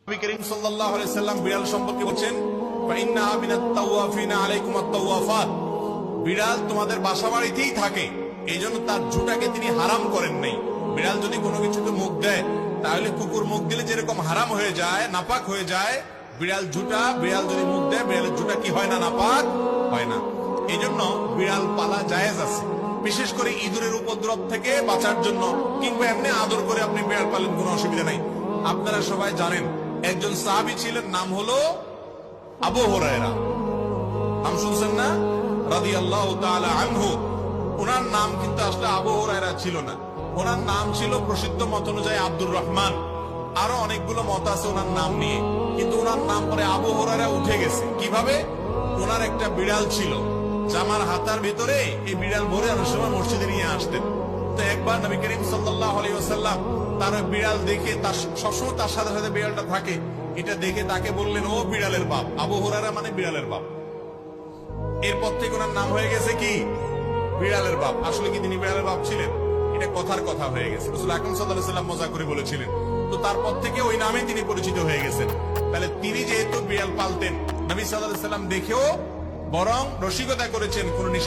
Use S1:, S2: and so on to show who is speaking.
S1: নবী করিম সাল্লাল্লাহু আলাইহি সাল্লাম বিড়াল সম্পর্কে বলেন, ফাইন্না মিনাত তাওয়াফিনা আলাইকুম আত-তাওয়াফাত, বিড়াল তোমাদের বাসাবাড়িতেই থাকে, এইজন্য তার ঝুঁটাকে তিনি হারাম করেন নাই। বিড়াল যদি কোনো কিছুতে মুখ দেয়, তাহলে কুকুর মুখ দিলে যেরকম হারাম হয়ে যায়, নাপাক হয়ে যায়, বিড়াল যদি মুখ দেয়, বিড়ালের ঝুঁটা কি হয় না, নাপাক হয় না। এইজন্য বিড়াল পালা জায়েজ আছে, বিশেষ করে ইঁদুরের উপদ্রব থেকে বাঁচার জন্য, কিংবা এমনি আদর করে আপনি বিড়াল পালেন, কোনো অসুবিধা নাই। আপনারা সবাই জানেন একজন সাহাবী ছিলেন, নাম হলো আবু হুরায়রা, নাম শুনছেন না, রাদিয়াল্লাহু তাআলা আনহু। ওনার নাম কিন্তু আসলে আবু হুরায়রা ছিল না, ওনার নাম ছিল প্রসিদ্ধ মত অনুযায়ী আব্দুর রহমান। আরো অনেকগুলো মত আছে ওনার নাম নিয়ে, কিন্তু ওনার নাম পরে আবু হুরায়রা উঠে গেছে। কিভাবে? ওনার একটা বিড়াল ছিল, জামার হাতার ভিতরে এই বিড়াল ভরে অনেক সময় মসজিদে নিয়ে আসতেন। তো একবার নবী করিম সাল্লাল্লাহু আলাইহি ওয়াসাল্লাম তার বিড়াল দেখে, তার সবসময় তার সাথে সাথে বিড়ালটা থাকে, এটা দেখে তাকে বললেন, ও বিড়ালের বাপ। আবু হুরায়রা মানে বিড়ালের বাপ। এরপর থেকে ওনার নাম হয়ে গেছে কি, বিড়ালের বাপ। আসলে কি তিনি বিড়ালের বাপ ছিলেন? এটা কথার কথা হয়ে গেছে, রাসূল আকরাম সাল্লাল্লাহু আলাইহি ওয়াসাল্লাম মজা করে বলেছিলেন। তো তারপর থেকে ওই নামে তিনি পরিচিত হয়ে গেছেন। তাহলে তিনি যেহেতু বিড়াল পালতেন, নবী সাল্লাল্লাহু আলাইহি ওয়াসাল্লাম দেখেও বরং রসিকতা করেছেন, কোন নিষেধ